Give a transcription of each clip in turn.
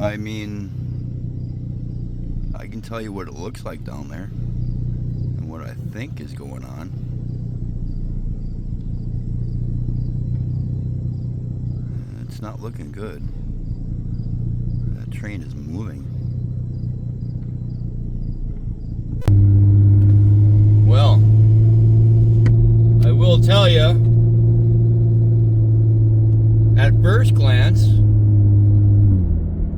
I mean, I can tell you what it looks like down there and what I think is going on. It's not looking good. That train is moving. Well, I will tell you, at first glance,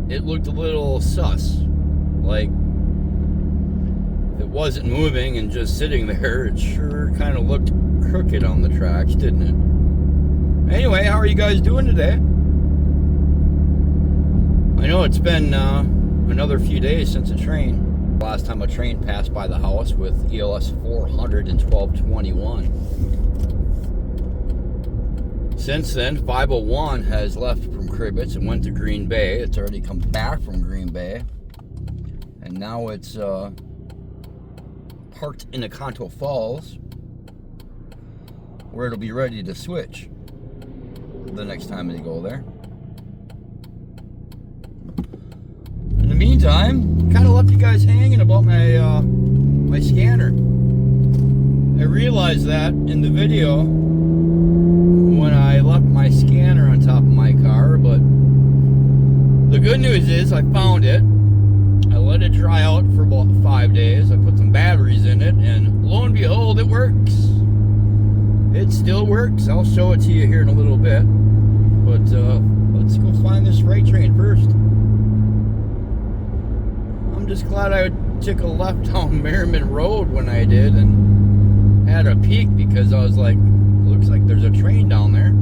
it looked a little sus. Like, if it wasn't moving and just sitting there, it sure kind of looked crooked on the tracks, didn't it? Anyway, how are you guys doing today? I know it's been another few days since a train. Last time a train passed by the house with ELS 400 and 1221. Since then, 501 has left from Cribbets and went to Green Bay. It's already come back from Green Bay. And now it's parked in Aconto Falls, where it'll be ready to switch the next time they go there. In the meantime, kind of left you guys hanging about my scanner. I realized that in the video when I left my scanner on top of my car, but the good news is I found it. I let it dry out for about 5 days. I put some batteries in it, and lo and behold, it works. It still works. I'll show it to you here in a little bit. But let's go find this freight train first. I'm just glad I took a left down Merriman Road when I did and had a peek, because I was like, looks like there's a train down there.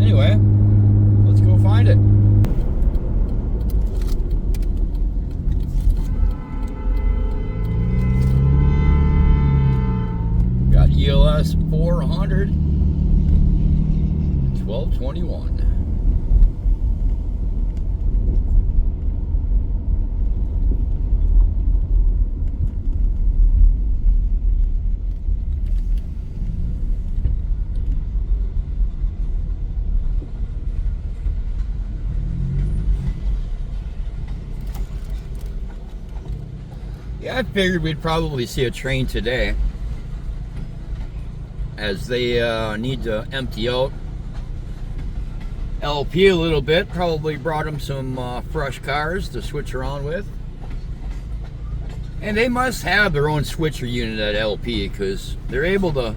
Anyway, let's go find it. Got ELS 400, 1221. Yeah, I figured we'd probably see a train today, as they need to empty out LP a little bit. Probably brought them some fresh cars to switch around with. And they must have their own switcher unit at LP, because they're able to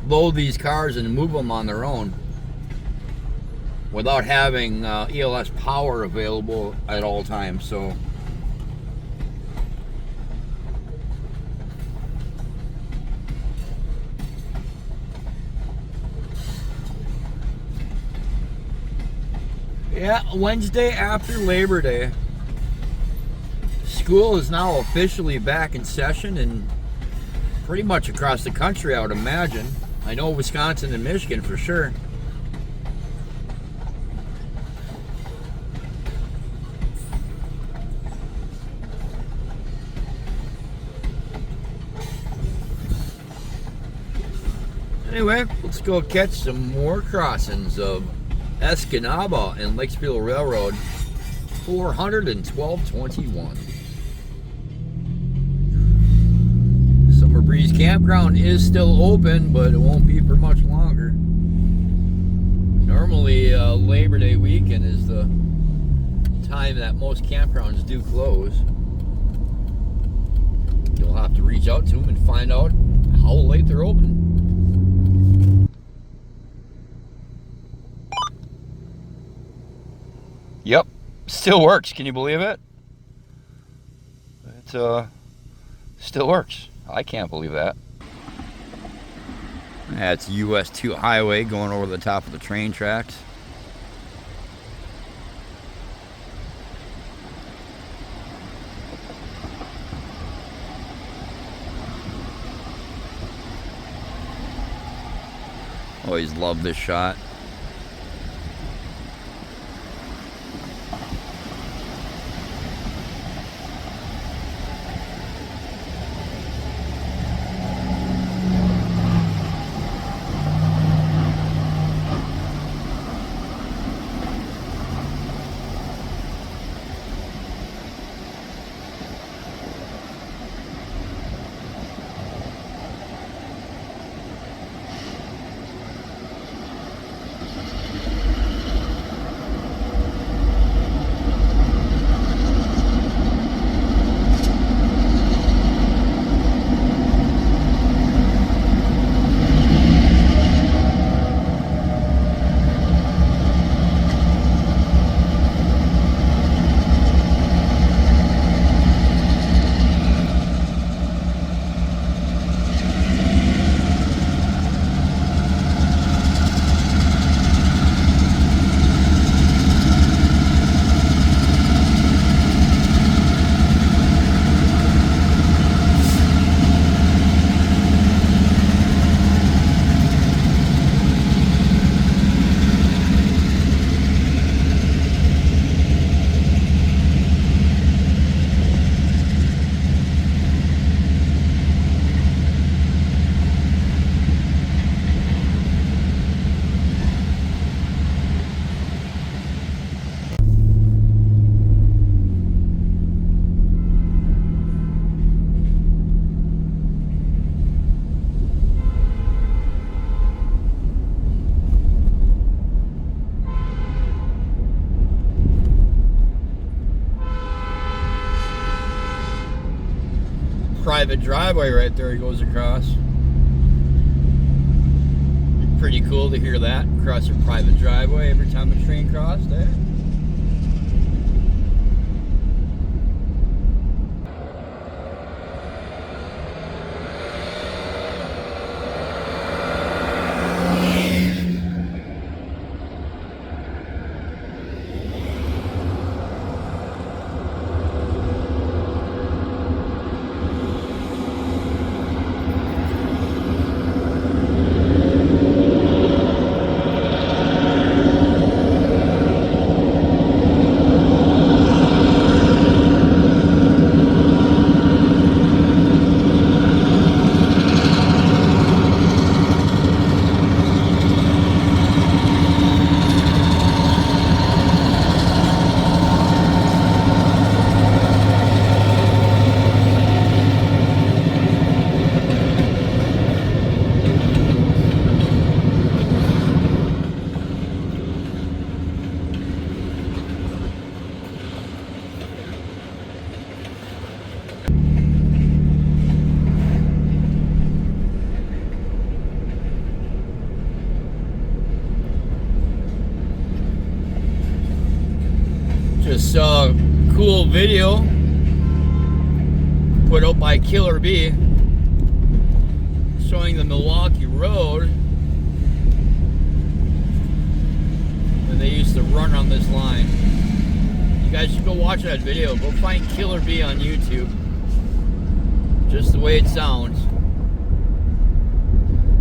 load these cars and move them on their own without having ELS power available at all times. So yeah, Wednesday after Labor Day. School is now officially back in session, and pretty much across the country, I would imagine. I know Wisconsin and Michigan for sure. Anyway, let's go catch some more crossings of Escanaba and Lake Superior Railroad, 400 and 1221. Summer Breeze Campground is still open, but it won't be for much longer. Normally, Labor Day weekend is the time that most campgrounds do close. You'll have to reach out to them and find out how late they're open. Yep, still works. Can you believe it? It still works. I can't believe that. That's US 2 highway going over the top of the train tracks. Always love this shot. private driveway right there he goes across. Pretty cool to hear that across your private driveway every time a train crossed, eh? Just saw a cool video put out by Killer B showing the Milwaukee Road when they used to run on this line. You guys should go watch that video. Go find Killer B on YouTube. Just the way it sounds.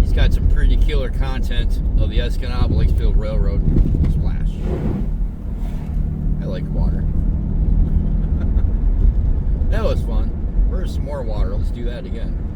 He's got some pretty killer content of the Escanaba Lake Superior Railroad. Splash. I like water. That was fun. Where's some more water? Let's do that again.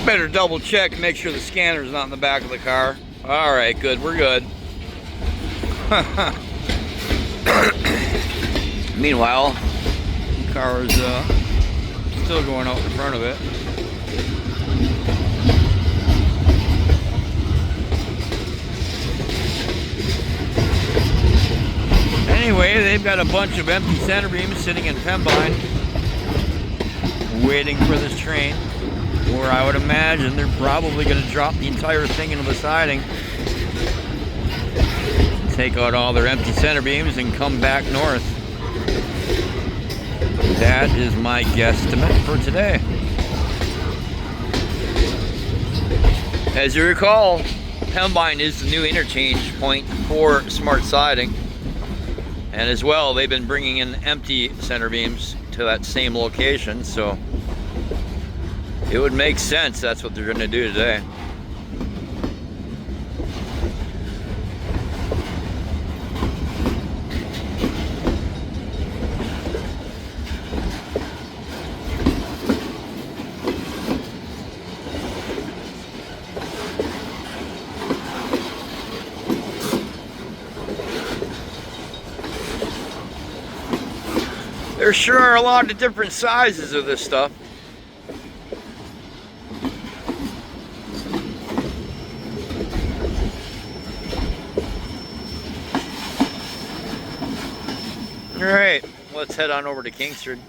Better double check and make sure the scanner's not in the back of the car. All right, good, we're good. Meanwhile, Car is still going out in front of it. Anyway, they've got a bunch of empty center beams sitting in Pembine, waiting for this train, where I would imagine they're probably going to drop the entire thing into the siding, take out all their empty center beams, and come back north. That is my guesstimate for today. As you recall, Pembine is the new interchange point for smart siding. And as well, they've been bringing in empty center beams to that same location, so it would make sense that's what they're going to do today. There sure are a lot of different sizes of this stuff. All right, let's head on over to Kingsford.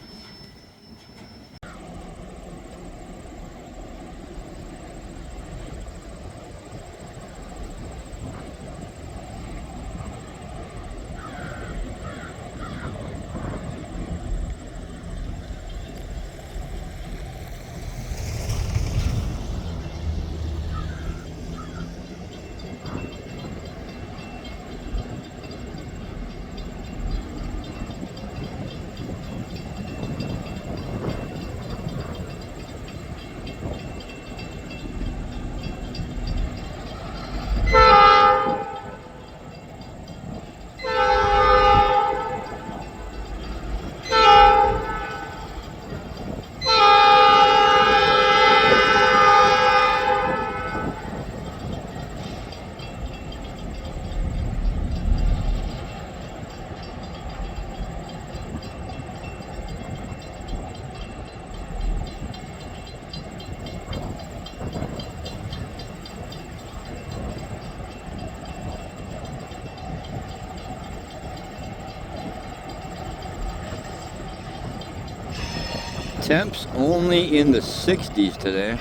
Temps only in the 60s today.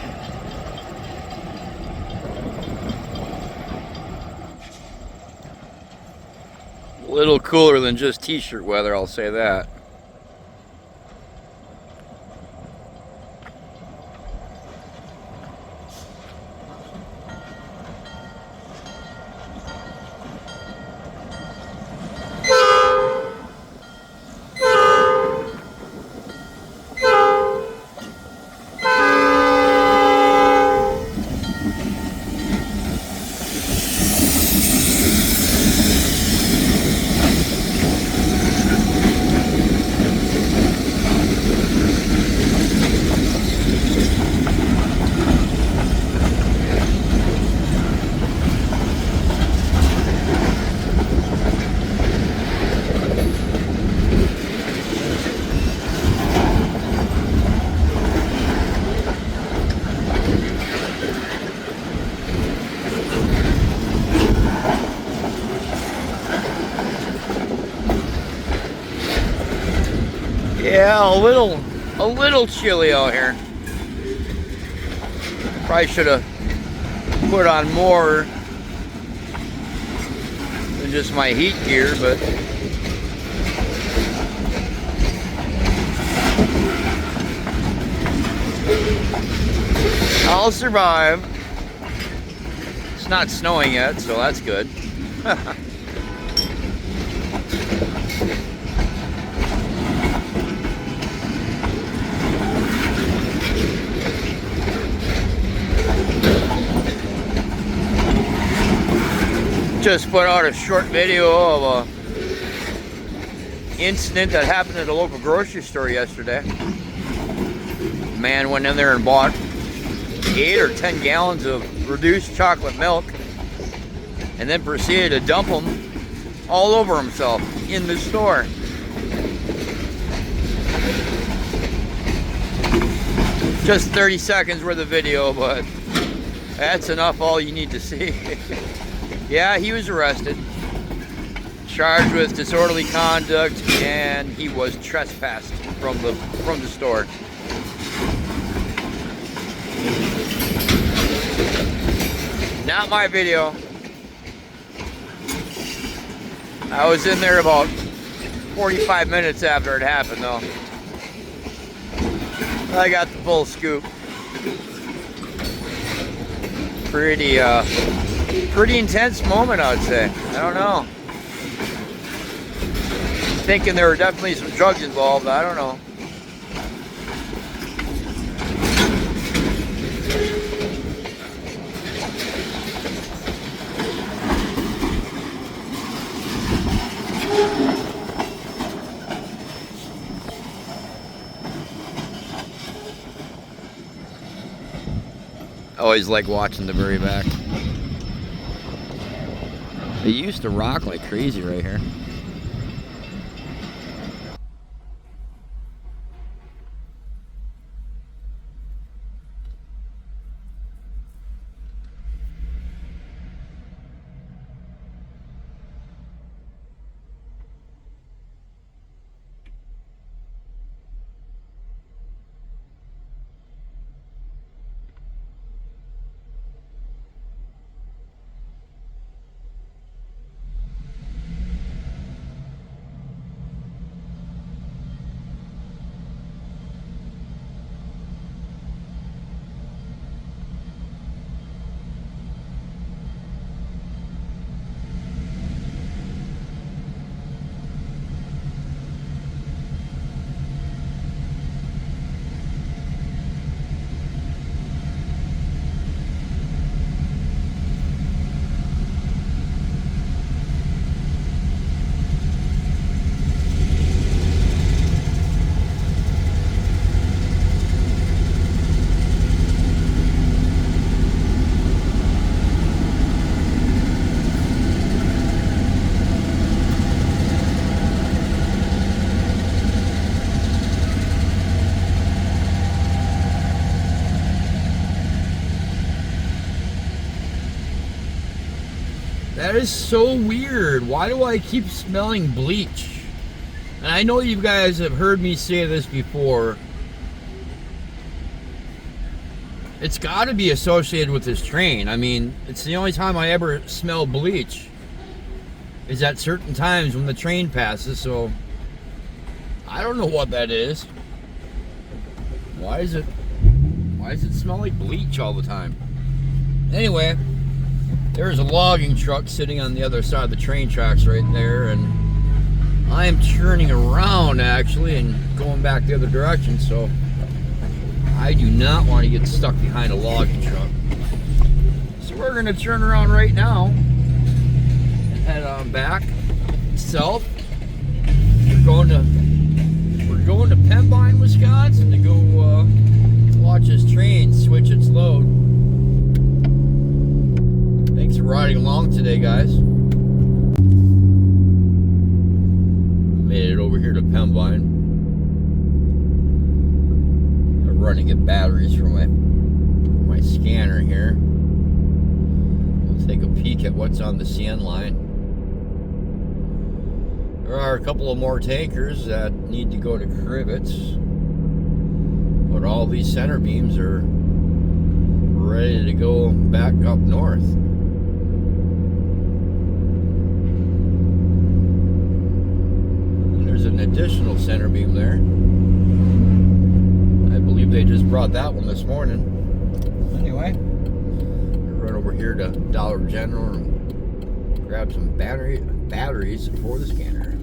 A little cooler than just t-shirt weather, I'll say that. Yeah, a little chilly out here. Probably should have put on more than just my heat gear, but I'll survive. It's not snowing yet, so that's good. Just put out a short video of a incident that happened at a local grocery store yesterday. A man went in there and bought 8 or 10 gallons of reduced chocolate milk and then proceeded to dump them all over himself in the store. Just 30 seconds worth of video, but that's enough, all you need to see. Yeah, he was arrested, charged with disorderly conduct, and he was trespassed from the store. Not my video. I was in there about 45 minutes after it happened, though. I got the full scoop. Pretty intense moment, I would say. I don't know. Thinking there were definitely some drugs involved. I don't know. I always like watching the very back. They used to rock like crazy right here. That is so weird. Why do I keep smelling bleach? And I know you guys have heard me say this before. It's got to be associated with this train. I mean, it's the only time I ever smell bleach is at certain times when the train passes, so I don't know what that is. Why does it smell like bleach all the time? Anyway, there's a logging truck sitting on the other side of the train tracks right there, and I am turning around actually and going back the other direction, so I do not want to get stuck behind a logging truck. So we're going to turn around right now and head on back south. We're going to Pembine, Wisconsin to go watch this train switch its load. Thanks for riding along today, guys. Made it over here to Pembine. I'm running at batteries for my scanner here. We'll take a peek at what's on the CN line. There are a couple of more tankers that need to go to Crivets, but all these center beams are ready to go back up north. There's an additional center beam there. I believe they just brought that one this morning. Anyway, we're right over here to Dollar General and grab some batteries for the scanner.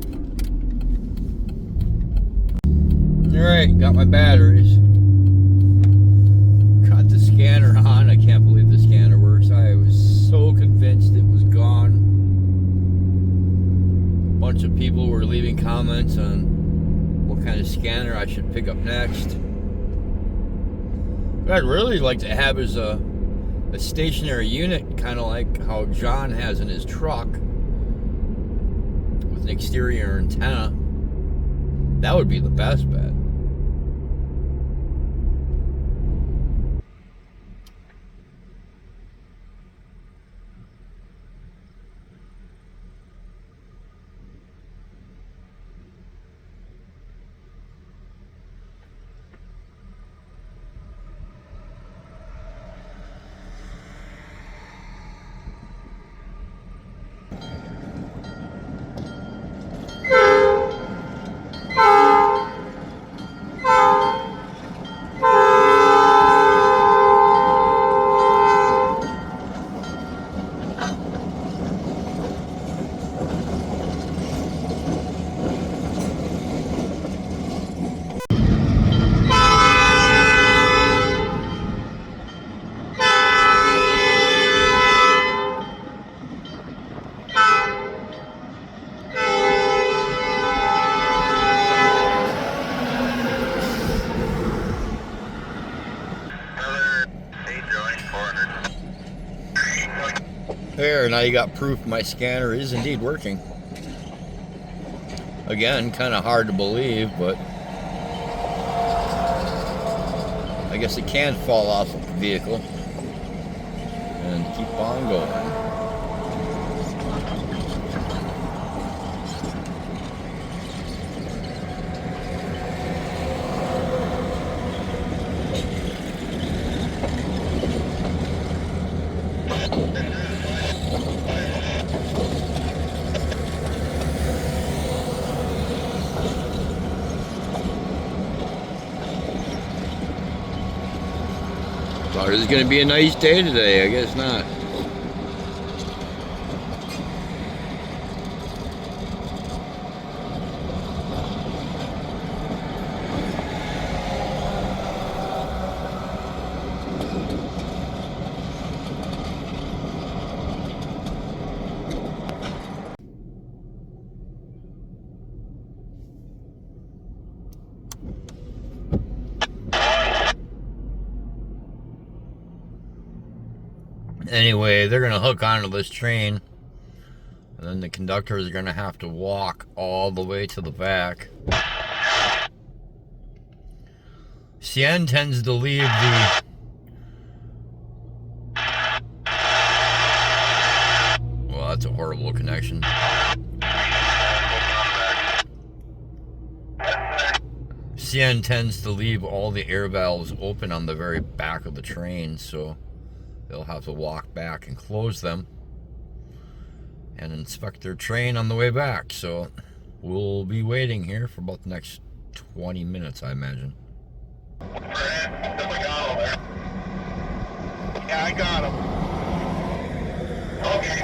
Alright, got my batteries. Got the scanner on. I can't believe the scanner works. I was so convinced it was gone. A bunch of people were leaving comments on what kind of scanner I should pick up next. What I'd really like to have is a stationary unit, kind of like how John has in his truck, with an exterior antenna. That would be the best bet. There, now you got proof my scanner is indeed working. Again, kind of hard to believe, but I guess it can fall off of the vehicle and keep on going. Thought it was going to be a nice day today, I guess not. Anyway, they're going to hook onto this train, and then the conductors are going to have to walk all the way to the back. Asselin tends to leave the... Well, that's a horrible connection. Asselin tends to leave all the air valves open on the very back of the train, so they'll have to walk back and close them and inspect their train on the way back. So we'll be waiting here for about the next 20 minutes, I imagine. Yeah, I got him. Okay.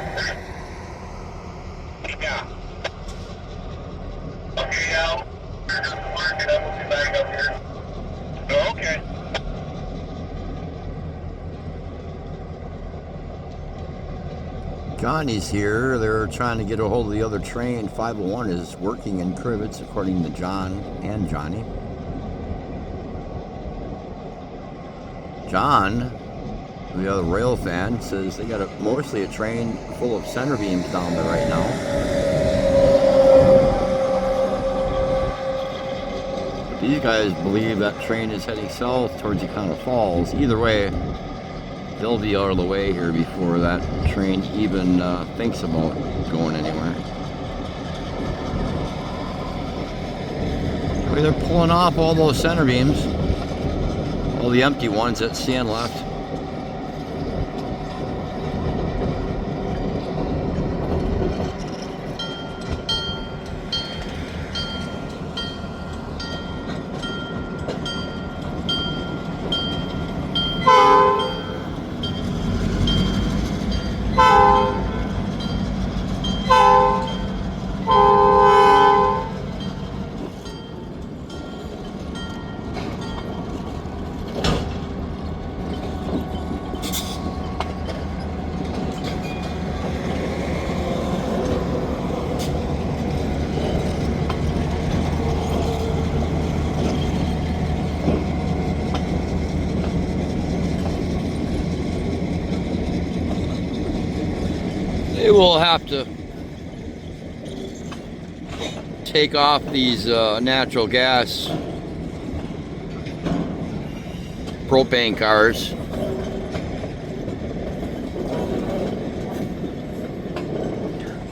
Yeah. Okay, now. Mark it up. We'll be back up here. Oh, okay. Johnny's here. They're trying to get a hold of the other train. 501 is working in Crivets, according to John and Johnny. John, the other rail fan, says they got mostly a train full of center beams down there right now. But these guys believe that train is heading south towards Escanaba Falls. Either way, they'll be out of the way here before that train even thinks about going anywhere. I mean, they're pulling off all those center beams, all the empty ones that Asselin left. They will have to take off these natural gas propane cars.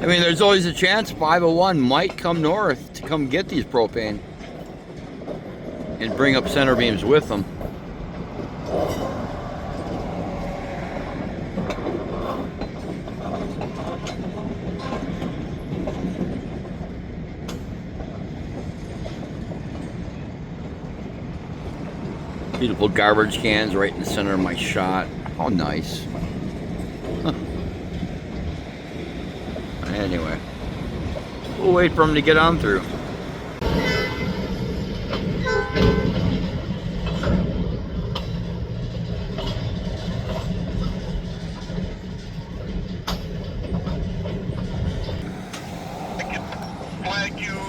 I mean, there's always a chance 501 might come north to come get these propane and bring up center beams with them. Beautiful garbage cans right in the center of my shot. How nice. Huh. Anyway, we'll wait for them to get on through. I can flag you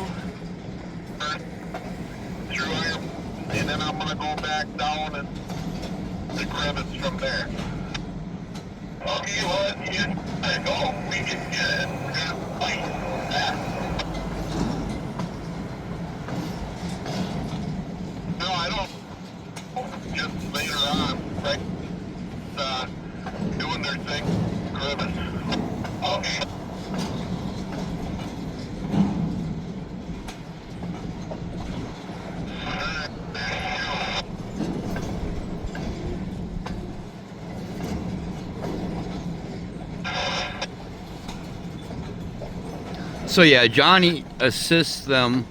through here, and then I'm going to go back down and the Crivets from there. Okay, well, you go. We can get it. We're gonna fight that. No, I don't. Just later on, right? Doing their thing. Grimace. Okay. So yeah, Johnny assists them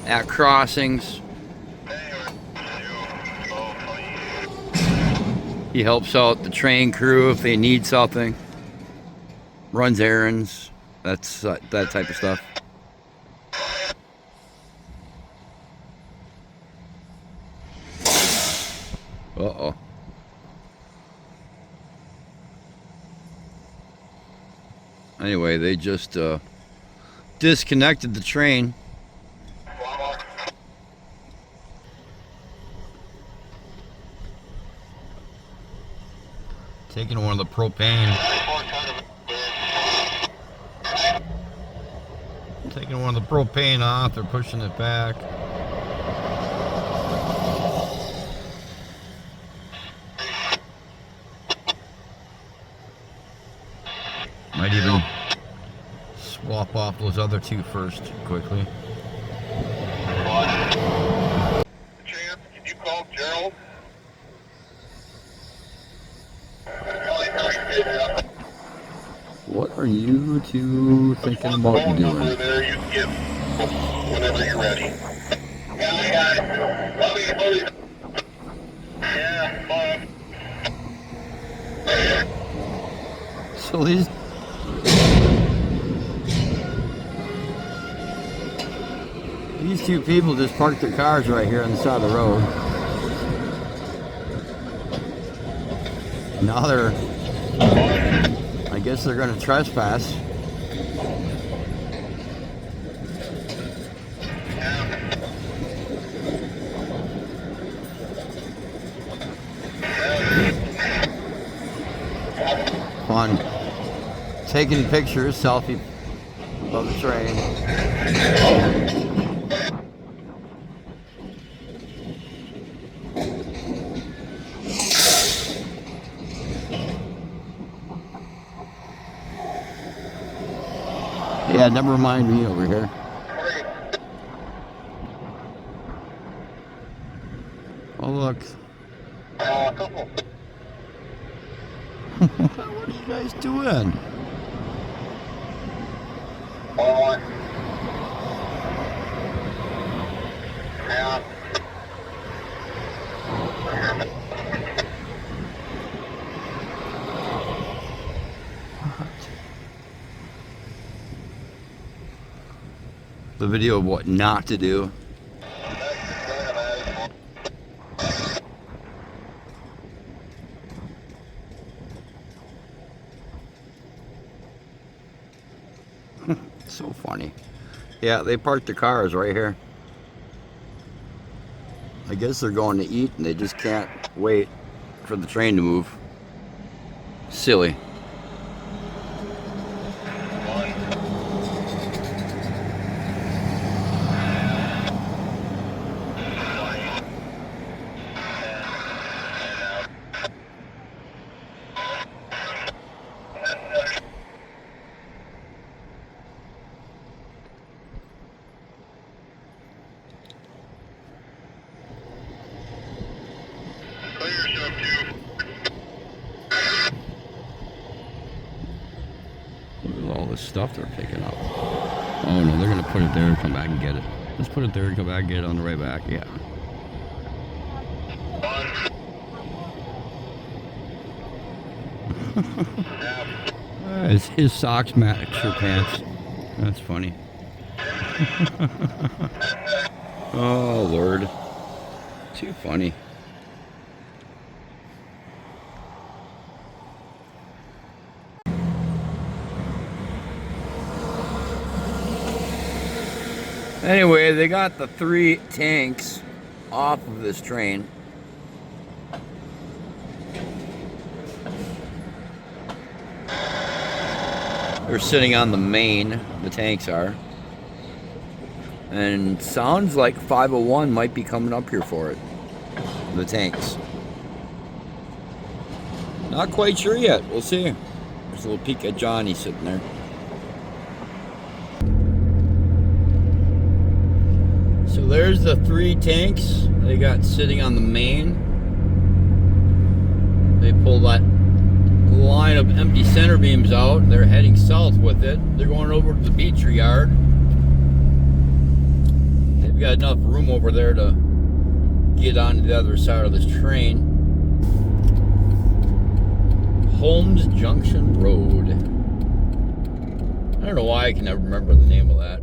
at crossings. He helps out the train crew if they need something. Runs errands. That's that type of stuff. Uh-oh. Anyway, they just disconnected the train. Taking one of the propane. Taking one of the propane off, they're pushing it back. Might even swap off those other two first, quickly. Chance, can you call Gerald? What are you two thinking about doing? There you can get whenever you're ready. Yeah, I got it. Love you. Yeah, fun. So these two people just parked their cars right here on the side of the road. Now I guess they're going to trespass. Fun. Taking pictures, selfie of the train. Yeah, never mind me over here. Oh, look. What are you guys doing? The video of what not to do. So funny. Yeah, they parked their cars right here. I guess they're going to eat and they just can't wait for the train to move. Silly. Look at all this stuff they're picking up. Oh no, they're gonna put it there and come back and get it. Let's put it there and come back and get it on the way back. Yeah. His socks match your pants. That's funny. Oh Lord. Too funny. Anyway, they got the 3 tanks off of this train. They're sitting on the main, the tanks are. And sounds like 501 might be coming up here for it. The tanks. Not quite sure yet. We'll see. There's a little peek at Johnny sitting there. So there's the 3 tanks they got sitting on the main. They pulled that line of empty center beams out. They're heading south with it. They're going over to the beach yard. They've got enough room over there to get onto the other side of this train. Holmes Junction Road. I don't know why I can never remember the name of that.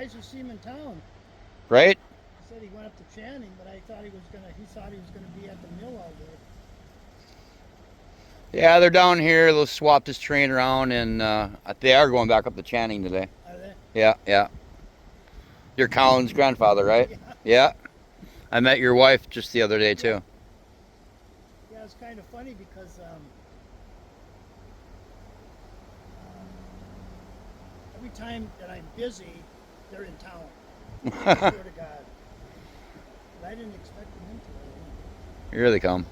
To see him in town. Right? He said he went up to Channing, but he thought he was gonna be at the mill all day. Yeah, they're down here. They'll swap this train around, and they are going back up to Channing today. Are they? Yeah, yeah. You're Colin's grandfather, right? Yeah. Yeah. I met your wife just the other day, too. Yeah, it's kind of funny because every time that I'm busy, they're in town. I swear to God. But I didn't expect them in today. Here they come.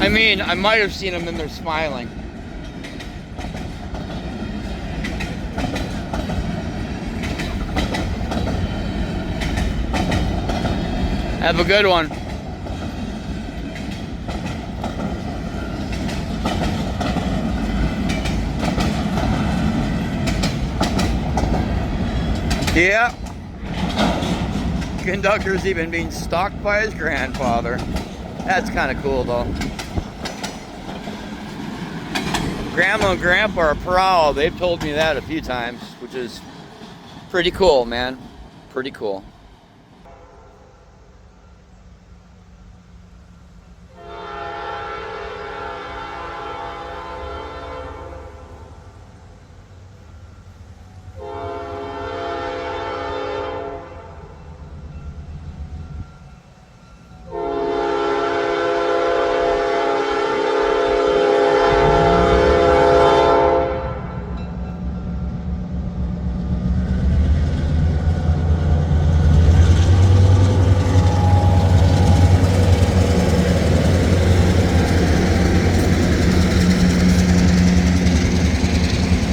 I mean, I might have seen them and they're smiling. Have a good one. Yeah. Conductor's even being stalked by his grandfather. That's kind of cool, though. Grandma and Grandpa are proud. They've told me that a few times, which is pretty cool, man. Pretty cool.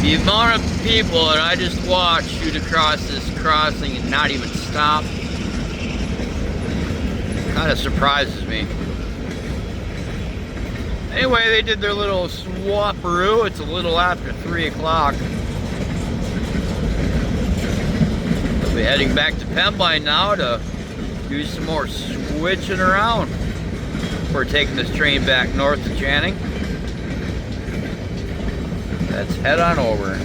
The amount of people that I just watched shoot across this crossing and not even stop kind of surprises me. Anyway, they did their little swaparoo. It's a little after 3 o'clock. They'll be heading back to Pembine now to do some more switching around. We're taking this train back north to Channing. Let's head on over.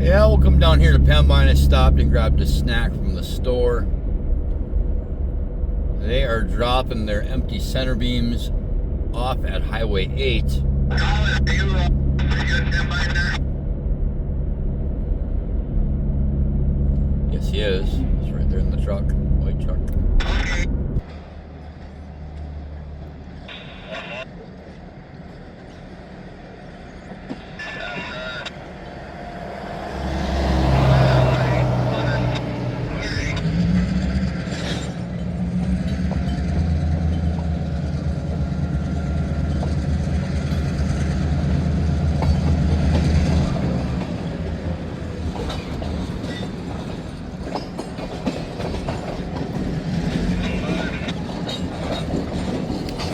Yeah, we'll come down here to Pembine. I stopped and grabbed a snack from the store. They are dropping their empty center beams off at Highway 8. Yes, he is. He's right there in the truck, white truck.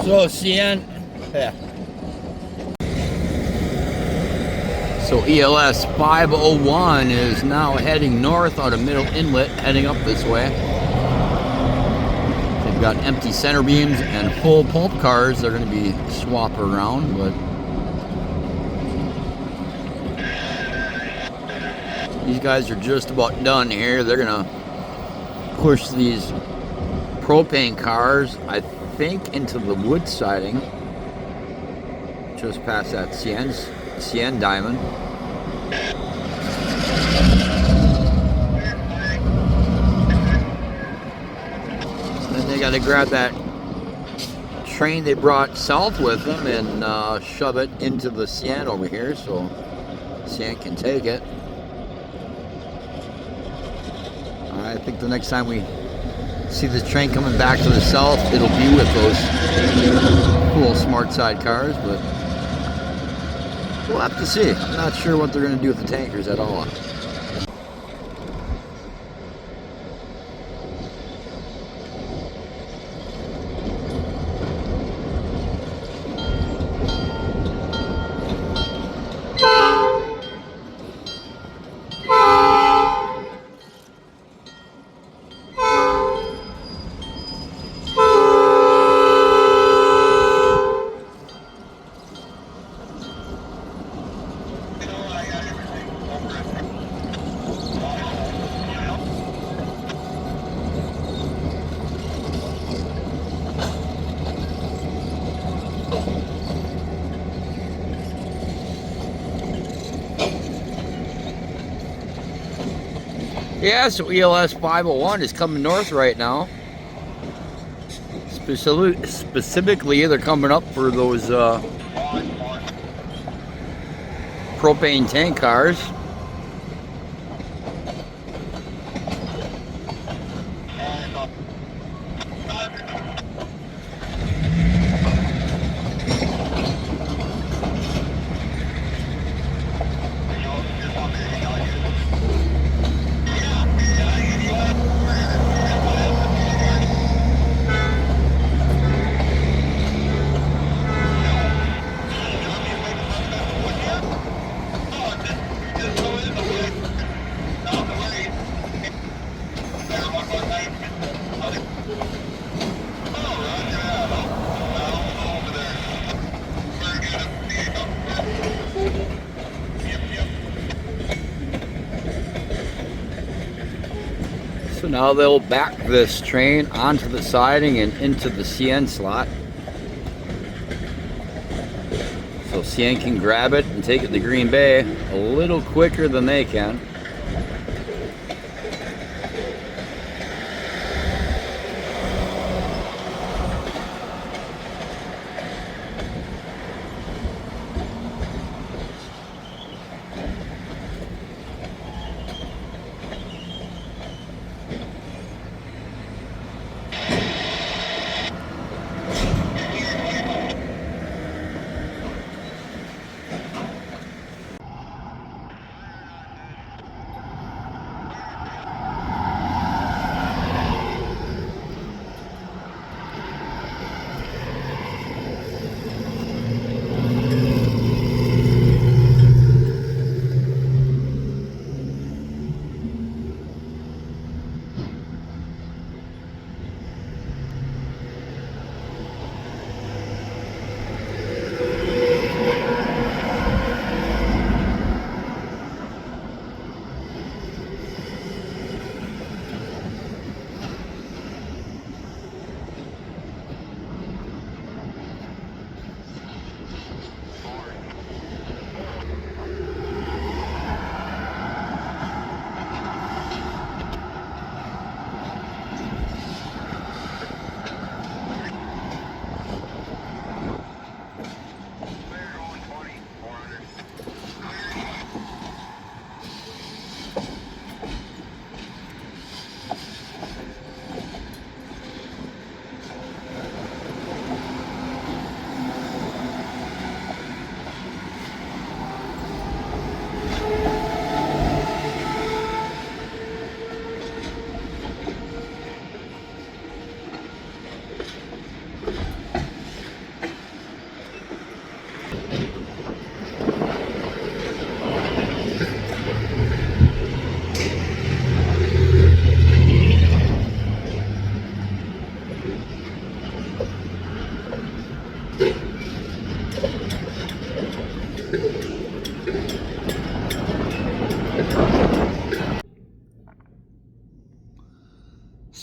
So So ELS 501 is now heading north out of Middle Inlet, heading up this way. They've got empty center beams and full pulp cars they're going to be swapping around, but these guys are just about done here. They're going to push these propane cars, I think, into the wood siding just past that CN diamond. Then they got to grab that train they brought south with them and shove it into the CN over here so CN can take it. I think the next time we see this train coming back to the south, it'll be with those cool smart side cars, but we'll have to see. I'm not sure what they're going to do with the tankers at all. Yeah, so ELS 501 is coming north right now. Specifically, they're coming up for those propane tank cars. So now they'll back this train onto the siding and into the CN slot. So CN can grab it and take it to Green Bay a little quicker than they can.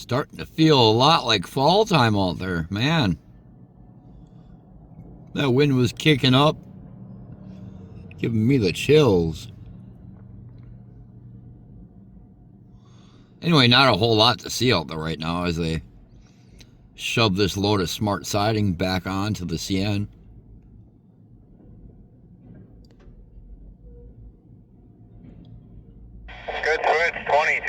Starting to feel a lot like fall time out there, man. That wind was kicking up, giving me the chills. Anyway, not a whole lot to see out there right now as they shove this load of smart siding back onto the CN. Good switch, 2020.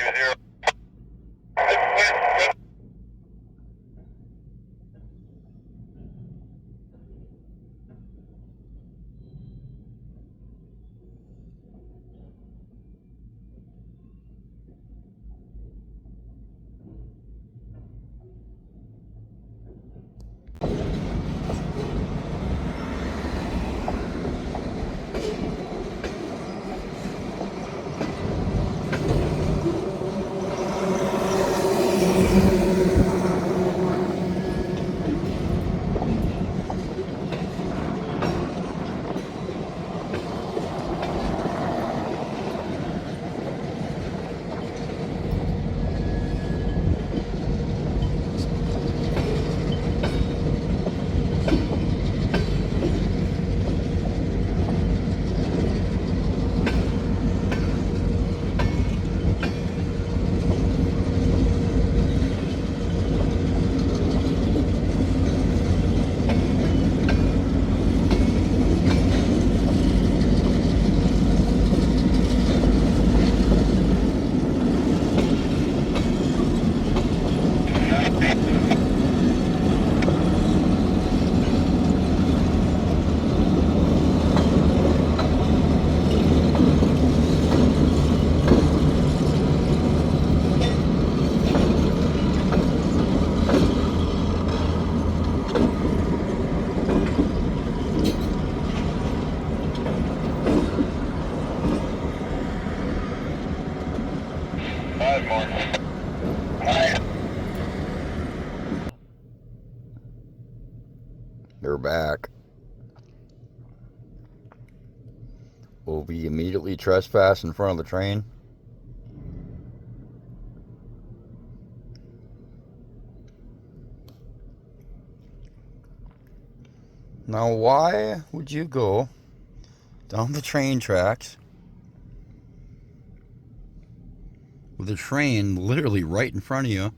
They're back. Will we immediately trespass in front of the train? Now, why would you go down the train tracks with a train literally right in front of you?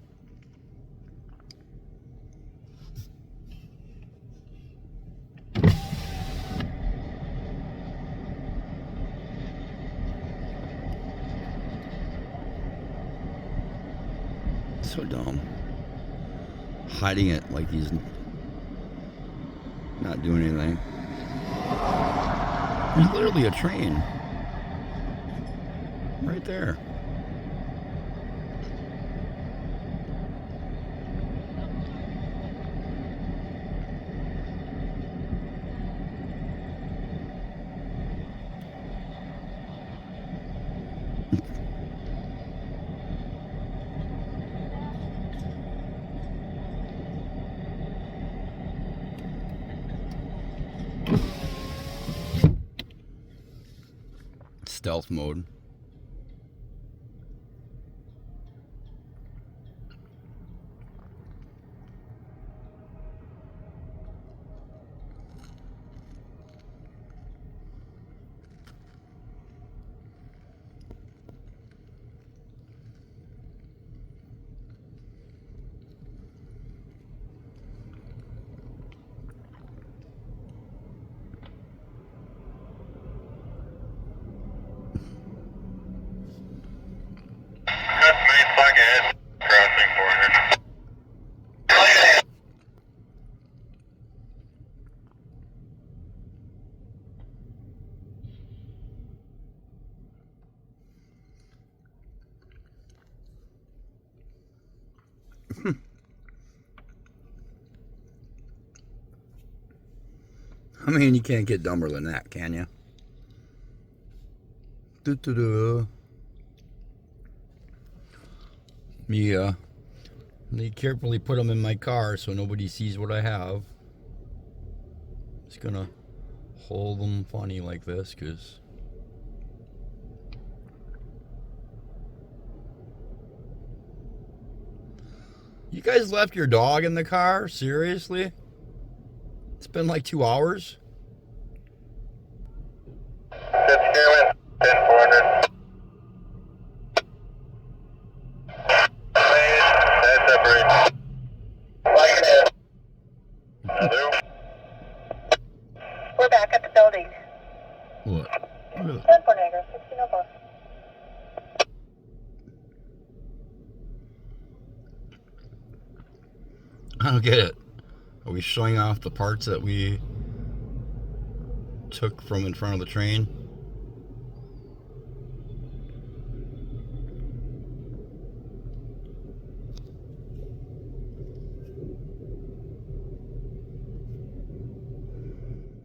So dumb. Hiding it like he's not doing anything. There's literally a train right there. Stealth mode. I mean, you can't get dumber than that, can you? Yeah. They carefully put them in my car so nobody sees what I have. Just gonna hold them funny like this, because You guys left your dog in the car? Seriously? It's been like 2 hours. That's German, 10-400. That's separate. Like it. Hello? We're back at the building. What? 10-4 Niagara, 1604. I don't get it. Are we showing off the parts that we took from in front of the train?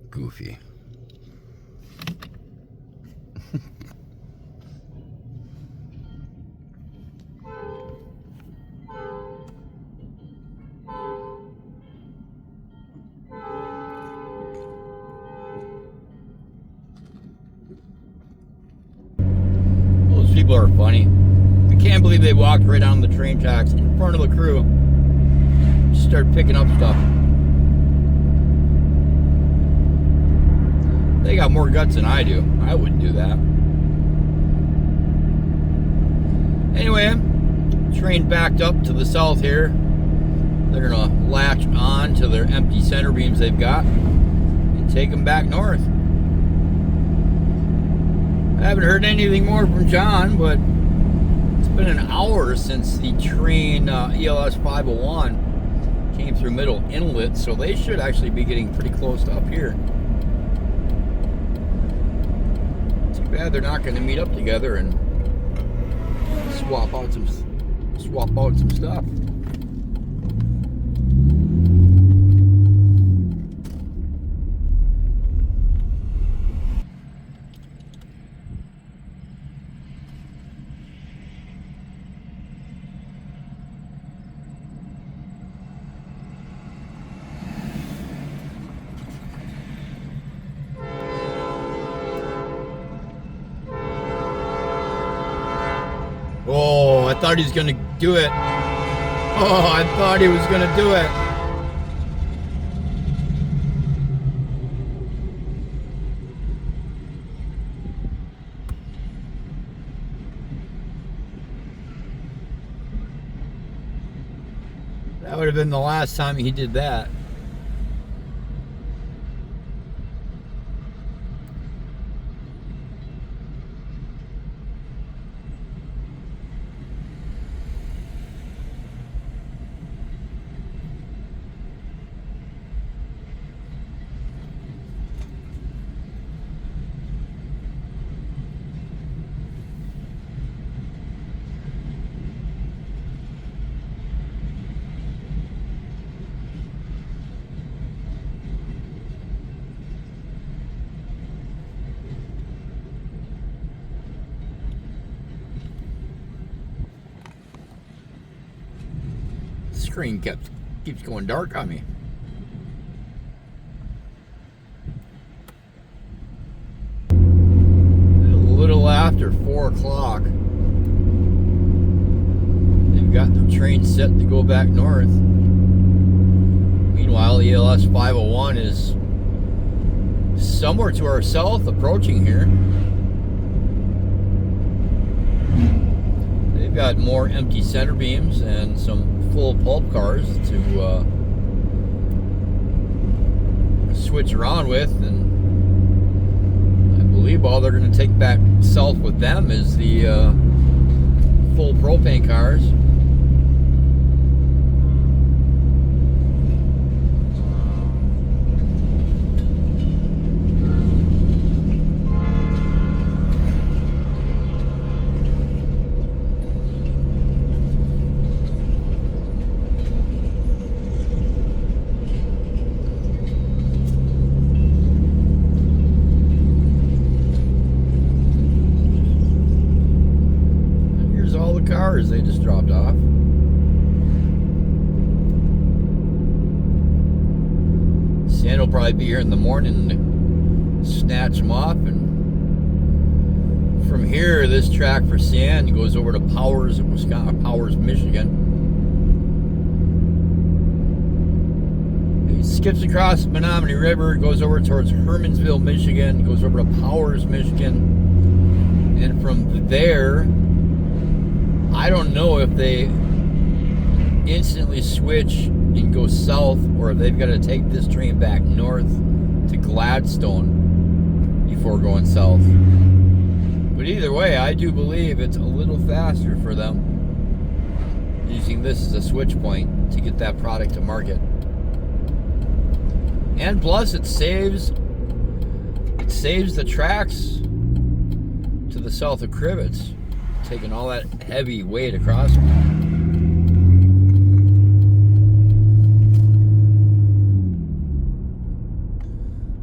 Goofy. Those people are funny. I can't believe they walked right on the train tracks in front of the crew. Just started picking up stuff. They got more guts than I do. I wouldn't do that. Anyway, train backed up to the south here. They're gonna latch on to their empty center beams they've got and take them back north. I haven't heard anything more from John, but it's been an hour since the train ELS 501 came through Middle Inlet, so they should actually be getting pretty close to up here. Too bad they're not going to meet up together and swap out some stuff. Oh, I thought he was gonna do it. Oh, I thought he was gonna do it. That would have been the last time he did that. Screen keeps going dark on me. A little after 4 o'clock, they've got the train set to go back north. Meanwhile, ELS 501 is somewhere to our south, approaching here. They've got more empty center beams and some full pulp cars to switch around with, and I believe all they're going to take back south with them is the full propane cars. Cars they just dropped off. Sand will probably be here in the morning to snatch them off, and from here this track for sand goes over to Powers, Wisconsin, Powers, Michigan. skips across the Menominee River, goes over towards Hermansville, Michigan, goes over to Powers, Michigan, and from there, I don't know if they instantly switch and go south, or if they've got to take this train back north to Gladstone before going south. But either way, I do believe it's a little faster for them using this as a switch point to get that product to market. And plus it saves the tracks to the south of Crivets, taking all that heavy weight across them.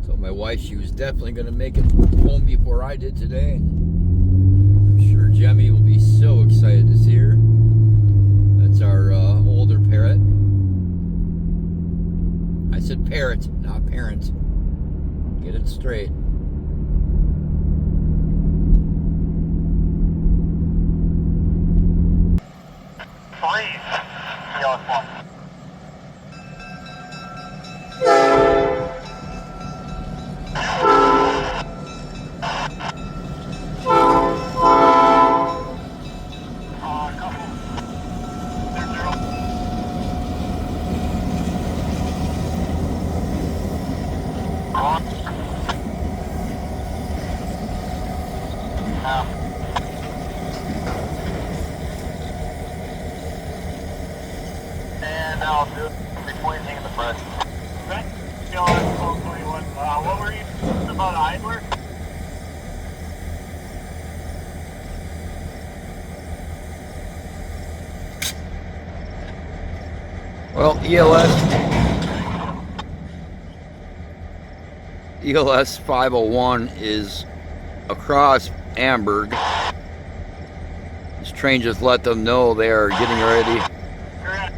So my wife, she was definitely going to make it home before I did today. I'm sure Jemmy will be so excited to see her. That's our older parrot. I said parrot, not parent. Get it straight. Please. Yellow one. And I'll do it before you take the press. Okay. What were you about Idler? Well, ELS 501 is across Amberg. This train just let them know they are getting ready. You're at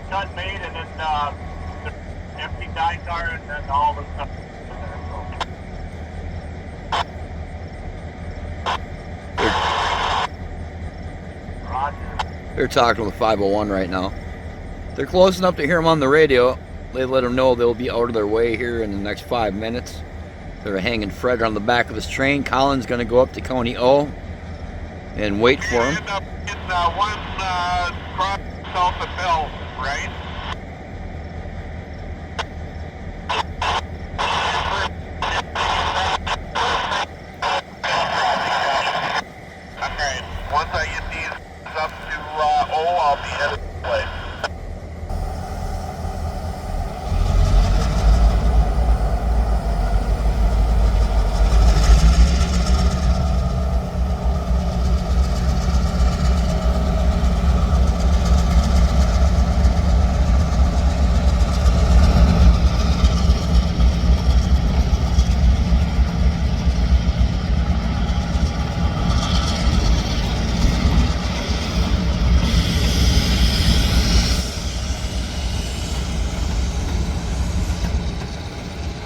cut made and then the empty die car and then all the stuff. They're talking with 501 right now. They're close enough to hear them on the radio. They let them know they'll be out of their way here in the next 5 minutes. They're hanging Fred on the back of this train. Colin's going to go up to County O and wait for him. It's one cross south of Bell, right? Okay, once I get these up to O, I'll be headed this way.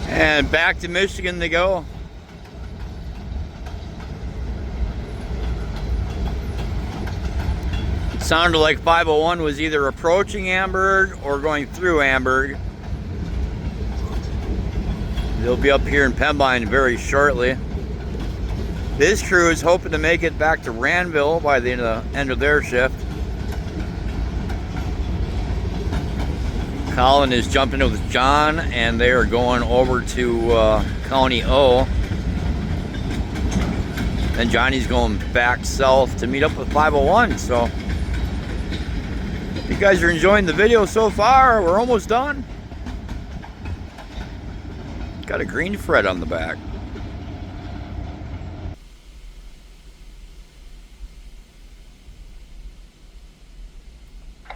And back to Michigan they go. It sounded like 501 was either approaching Amberg or going through Amberg. They'll be up here in Pembine very shortly. This crew is hoping to make it back to Ranville by the end of their shift. Colin is jumping in with John, and they are going over to County O. And Johnny's going back south to meet up with 501. So, if you guys are enjoying the video so far, we're almost done. Got a green Fred on the back.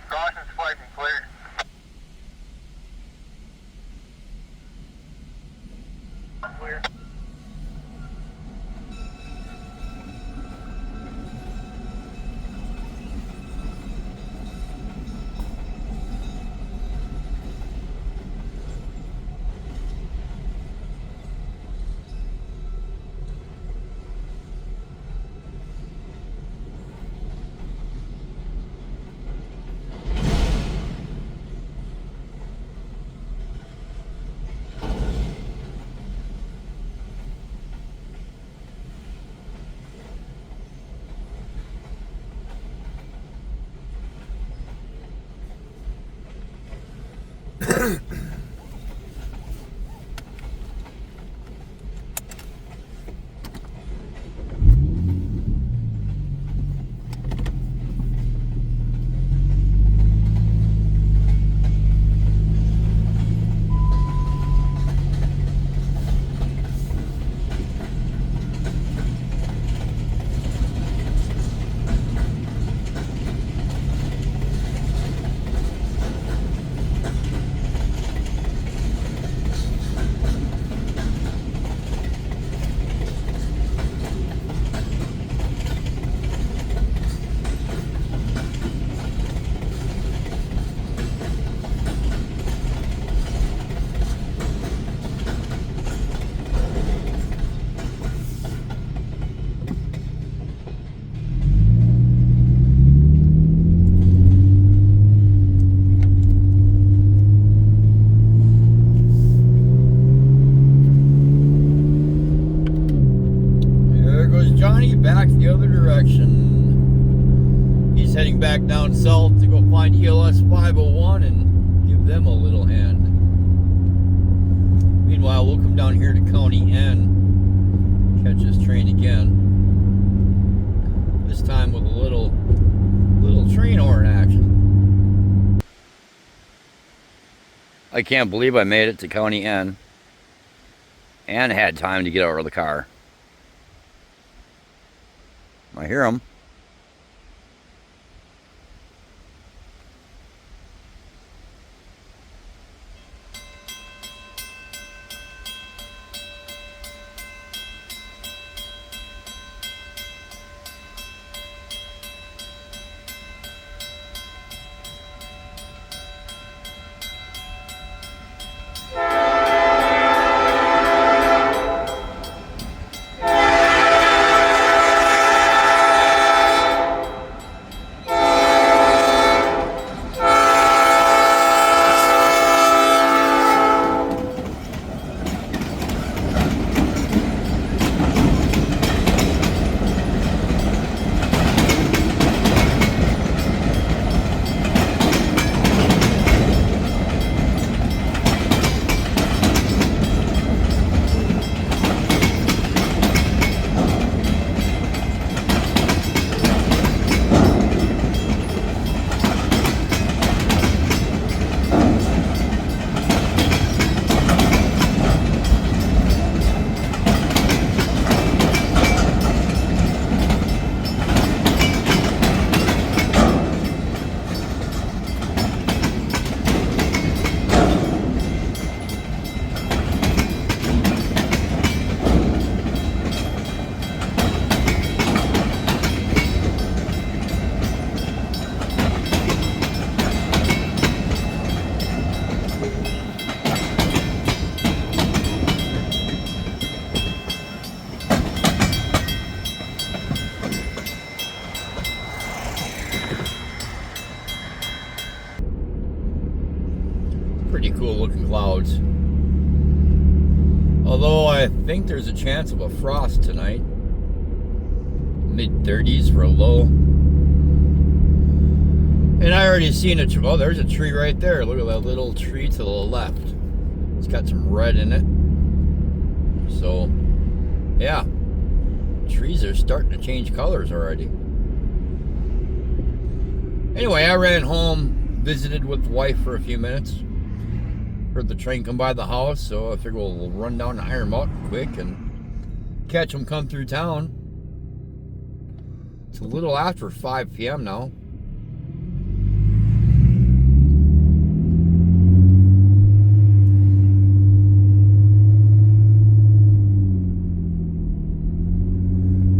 Caution spike and cleared. Clear. back down south to go find ELS 501 and give them a little hand. Meanwhile, we'll come down here to County N, catch this train again. This time with a little train horn action. I can't believe I made it to County N and had time to get out of the car. I hear them. Pretty cool looking clouds. Although I think there's a chance of a frost tonight. Mid-30s for a low. And I already seen a tree. Oh, there's a tree right there. Look at that little tree to the left. It's got some red in it. So, yeah. Trees are starting to change colors already. Anyway, I ran home, visited with the wife for a few minutes. Heard the train come by the house, so I figured we'll run down to Iron Mountain quick and catch them come through town. It's a little after 5 p.m. now.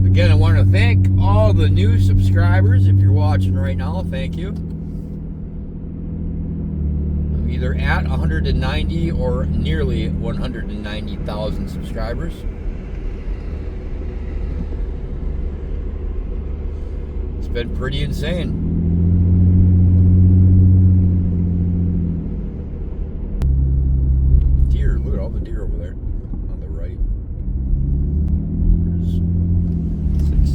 Again, I want to thank all the new subscribers. If you're watching right now, thank you. I'm either at 190 or nearly 190,000 subscribers. It's been pretty insane. Deer, look at all the deer over there on the right. There's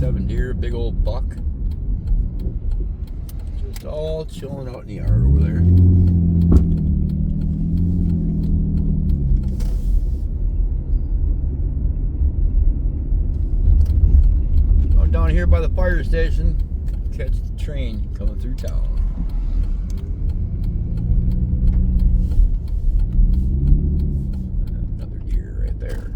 6-7 deer, big old buck. Just all chilling out in the yard over there. Going down here by the fire station, catch the train coming through town. Another deer right there.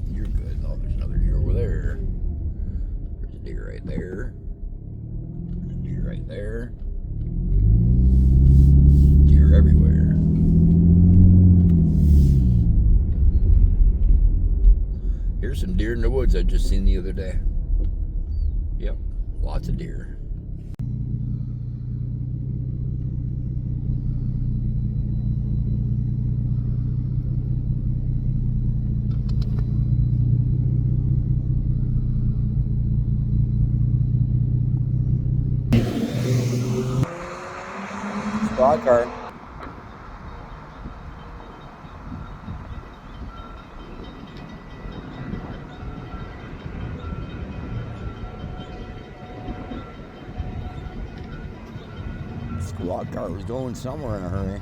You're good. No, there's another deer over there. There's a deer right there. There's a deer right there. Deer everywhere. Here's some deer in the woods I just seen the other day. Yep, lots of deer. Squad car. Walk cart was going somewhere in a hurry.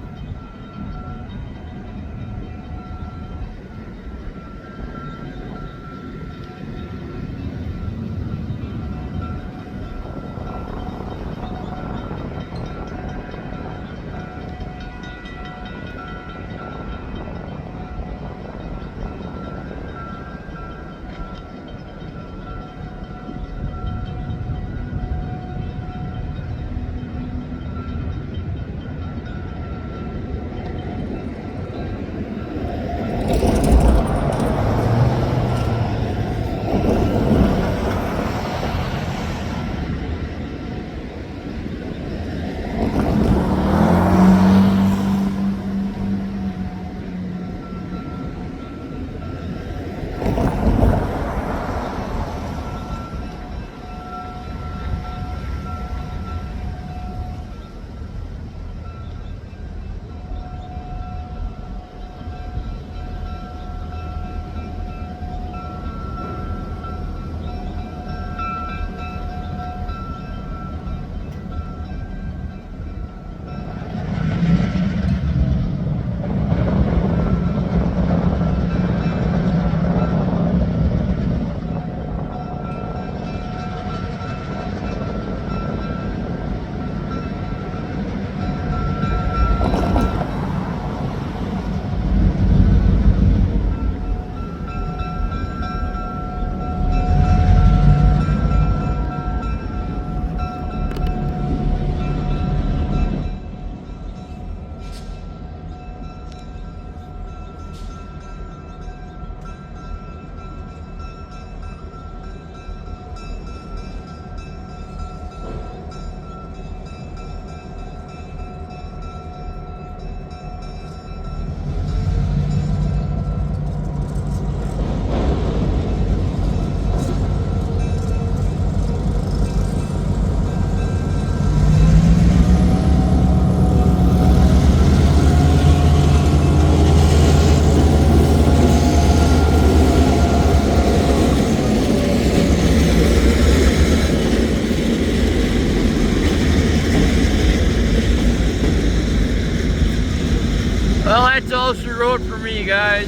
Well, that's all she wrote for me, guys.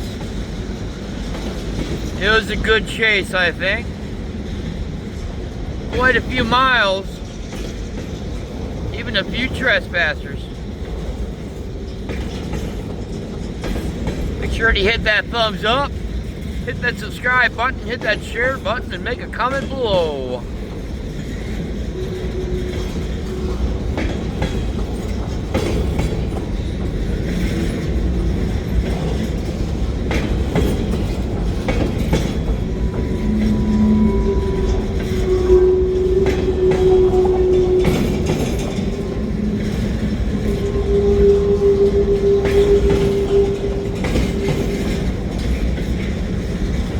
It was a good chase, I think. Quite a few miles. Even a few trespassers. Make sure to hit that thumbs up, hit that subscribe button, hit that share button, and make a comment below.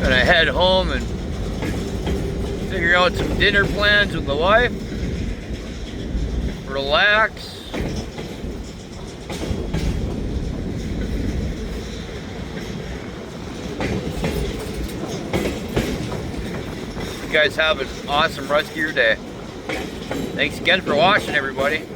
Gonna head home and figure out some dinner plans with the wife. Relax. You guys have an awesome rest of your day. Thanks again for watching, everybody.